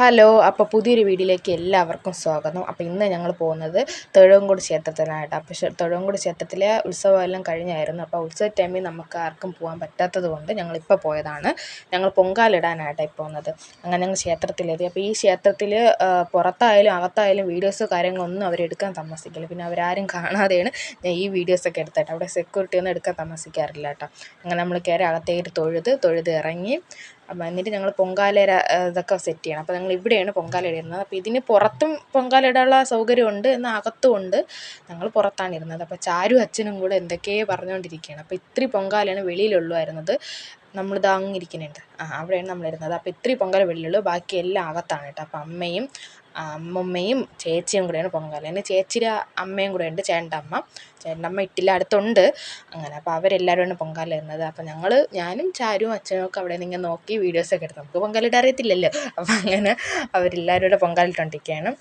Hello, അപ്പോൾ പുതിയൊരു വീഡിയോയിലേക്ക് എല്ലാവർക്കും സ്വാഗതം. അപ്പോൾ ഇന്ന് ഞങ്ങൾ പോകുന്നത് തൊഴുവൻകോട് ക്ഷേത്രത്തിനായിട്ട്. അപ്പോൾ തൊഴുവൻകോട് ക്ഷേത്രത്തിലെ ഉത്സവമെല്ലാം കഴിഞ്ഞായിരുന്നു. അപ്പോൾ ഉത്സവ ടൈമിൽ നമുക്ക് ആർക്കും പോകാൻ പറ്റാത്തത് കൊണ്ട് ഞങ്ങളിപ്പോൾ പോയതാണ്. ഞങ്ങൾ പൊങ്കാലിടാനായിട്ടാണ് പോകുന്നത്. അങ്ങനെ ഞങ്ങൾ ക്ഷേത്രത്തിലെത്തി. അപ്പോൾ ഈ ക്ഷേത്രത്തിൽ പുറത്തായാലും അകത്തായാലും വീഡിയോസോ കാര്യങ്ങളൊന്നും അവരെടുക്കാൻ താമസിക്കില്ല. പിന്നെ അവരാരും കാണാതെയാണ് ഞാൻ ഈ വീഡിയോസൊക്കെ എടുത്തിട്ട്. അവിടെ സെക്യൂരിറ്റി ഒന്നും എടുക്കാൻ താമസിക്കാറില്ല കേട്ടോ. അങ്ങനെ നമ്മൾ കയറി അകത്തേക്ക് തൊഴുത് ഇറങ്ങി. എന്നിട്ട് ഞങ്ങൾ പൊങ്കാലയുടെ ഇതൊക്കെ സെറ്റ് ചെയ്യണം. അപ്പോൾ ഞങ്ങൾ ഇവിടെയാണ് പൊങ്കാല ഇടുന്നത്. അപ്പോൾ ഇതിന് പുറത്തും പൊങ്കാല ഇടാനുള്ള സൗകര്യമുണ്ട്, എന്നാൽ അകത്തും ഉണ്ട്. ഞങ്ങൾ പുറത്താണ് ഇരുന്നത്. അപ്പോൾ ചാരു അച്ഛനും കൂടെ എന്തൊക്കെയോ പറഞ്ഞുകൊണ്ടിരിക്കുകയാണ്. അപ്പോൾ ഇത്തിരി പൊങ്കാലയാണ് വെളിയിലുള്ളായിരുന്നത്. നമ്മളിത് അങ്ങിരിക്കുന്നുണ്ട്, അവിടെയാണ് നമ്മളിരുന്നത്. അപ്പോൾ ഇത്തിരി പൊങ്കാല വെളിയിലുള്ളൂ, ബാക്കി എല്ലാം അകത്താണ് കേട്ടോ. അപ്പോൾ അമ്മമ്മയും ചേച്ചിയും കൂടെയാണ് പൊങ്കാല. പിന്നെ ചേച്ചിയുടെ അമ്മയും കൂടെ ഉണ്ട്, ചേട്ടൻ്റെ അമ്മ ഇട്ടില്ല, അടുത്തുണ്ട്. അങ്ങനെ അപ്പോൾ അവരെല്ലാവരുമാണ് പൊങ്കാല ഇടുന്നത്. അപ്പോൾ ഞാനും ചാരുവും അച്ഛനും ഒക്കെ അവിടെ നിന്ന് നോക്കി വീഡിയോസൊക്കെ എടുത്തു. നമുക്ക് പൊങ്കാലിട്ട് അറിയത്തില്ലല്ലോ. അപ്പോൾ അങ്ങനെ അവരെല്ലാവരും കൂടെ പൊങ്കാലിട്ടുകൊണ്ടിരിക്കുകയാണ്.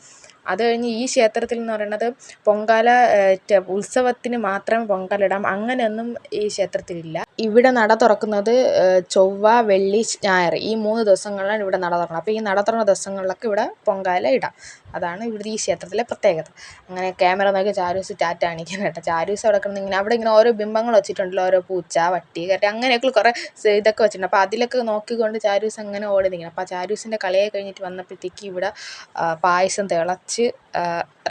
അത് കഴിഞ്ഞ് ഈ ക്ഷേത്രത്തിൽ എന്ന് പറയുന്നത് പൊങ്കാല ഉത്സവത്തിന് മാത്രം പൊങ്കാലിടാം അങ്ങനെയൊന്നും ഈ ക്ഷേത്രത്തിലില്ല. ഇവിടെ നട തുറക്കുന്നത് ചൊവ്വ, വെള്ളി, ഞായർ ഈ 3 ദിവസങ്ങളിലാണ് ഇവിടെ നട തുറക്കുന്നത്. അപ്പോൾ ഈ നട തുറന്ന ദിവസങ്ങളിലൊക്കെ ഇവിടെ പൊങ്കാല ഇടാം. അതാണ് ഇവിടുത്തെ ഈ ക്ഷേത്രത്തിലെ പ്രത്യേകത. അങ്ങനെ ക്യാമറ നോക്കി ചാരൂസ് ടാറ്റ കാണിക്കാൻ കേട്ടോ. ചാരൂസ് അവിടെ കിടന്ന് അവിടെ ഇങ്ങനെ ഓരോ ബിംബങ്ങൾ വെച്ചിട്ടുണ്ടല്ലോ, ഓരോ പൂച്ച, വട്ടി, കരടി അങ്ങനെയൊക്കെ കുറേ ഇതൊക്കെ വെച്ചിട്ടുണ്ട്. അപ്പോൾ അതിലൊക്കെ നോക്കിക്കൊണ്ട് ചാരൂസ് അങ്ങനെ ഓടി നിൽക്കണം. അപ്പോൾ ആ ചാരൂസിൻ്റെ കളിയൊക്കെ കഴിഞ്ഞിട്ട് വന്നപ്പോഴത്തേക്ക് ഇവിടെ പായസം തിളച്ച്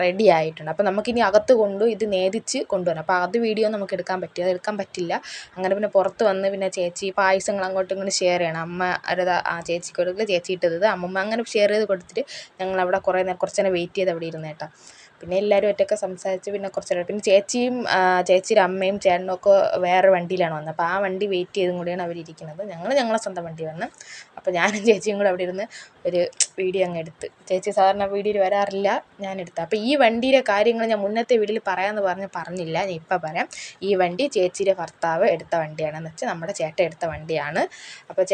റെഡി ആയിട്ടുണ്ട്. അപ്പോൾ നമുക്കിനി അകത്ത് ഇത് നേദിച്ച് കൊണ്ടുവരണം. അപ്പോൾ അത് വീഡിയോ നമുക്ക് എടുക്കാൻ പറ്റില്ല. അങ്ങനെ പിന്നെ പുറത്ത് വന്ന് പിന്നെ ചേച്ചി പായസങ്ങൾ അങ്ങോട്ടും ഇങ്ങോട്ടും ഷെയർ ചെയ്യണം. അമ്മ ചേച്ചിക്ക് കൊടുക്കില്ല, ചേച്ചി ഇട്ടത് അമ്മമ്മ അങ്ങനെ ഷെയർ ചെയ്ത് കൊടുത്തിട്ട് ഞങ്ങളവിടെ കുറച്ച് നേരം വെയിറ്റ് ചെയ്ത് അവിടെ ഇരുന്ന് കേട്ടോ. പിന്നെ എല്ലാവരും ഒറ്റയ്ക്ക് സംസാരിച്ച് പിന്നെ കുറച്ച് നേരം പിന്നെ ചേച്ചിയുടെ അമ്മയും ചേട്ടനും ഒക്കെ വേറെ വണ്ടിയിലാണ് വന്നത്. അപ്പോൾ ആ വണ്ടി വെയിറ്റ് ചെയ്തും കൂടിയാണ് അവരിയ്ക്കുന്നത്. ഞങ്ങളെ സ്വന്തം വണ്ടി വന്ന്. അപ്പോൾ ഞാനും ചേച്ചിയും കൂടെ അവിടെ ഇരുന്ന് ഒരു വീഡിയോ അങ്ങ് എടുത്ത്. ചേച്ചി സാധാരണ വീഡിയോയിൽ വരാറില്ല, ഞാനെടുത്ത്. അപ്പോൾ ഈ വണ്ടിയുടെ കാര്യങ്ങൾ ഞാൻ മുന്നത്തെ വീഡിയോയിൽ പറയാമെന്ന് പറഞ്ഞില്ല, ഞാൻ ഇപ്പം പറയാം. ഈ വണ്ടി ചേച്ചിയുടെ ഭർത്താവ് എടുത്ത വണ്ടിയാണെന്ന് വെച്ചാൽ നമ്മുടെ ചേട്ടൻ എടുത്ത വണ്ടിയാണ്. അപ്പോൾ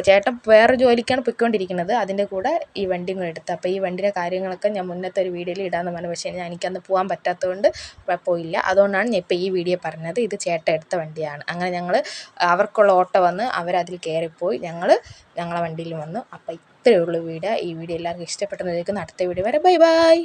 ചേട്ടൻ വേറെ ജോലിക്കാണ് പൊയ്ക്കൊണ്ടിരിക്കുന്നത്, അതിൻ്റെ കൂടെ ഈ വണ്ടിയും കൂടെ എടുത്ത്. അപ്പോൾ ഈ വണ്ടിയുടെ കാര്യങ്ങളൊക്കെ ഞാൻ മുന്നത്തെ ഒരു വീഡിയോയിൽ ഇടാമെന്ന് പറഞ്ഞു. പക്ഷേ എനിക്കന്ന് പോകാൻ പറ്റാത്തതുകൊണ്ട് പോയില്ല. അതുകൊണ്ടാണ് ഞാൻ ഇപ്പോൾ ഈ വീഡിയോ പറഞ്ഞത്. ഇത് ചേട്ടൻ എടുത്ത വണ്ടിയാണ്. അങ്ങനെ അവർക്കുള്ള ഓട്ടോ വന്ന് അവരതിൽ കയറിപ്പോയി, ഞങ്ങളെ വണ്ടിയിൽ വന്നു. അപ്പോൾ ഇത്രയേ ഉള്ളൂ വീഡിയോ. ഈ വീഡിയോ എല്ലാവർക്കും ഇഷ്ടപ്പെട്ടെന്ന് വിചാരിക്കുന്നു. അടുത്ത വീഡിയോ വരെ ബൈ.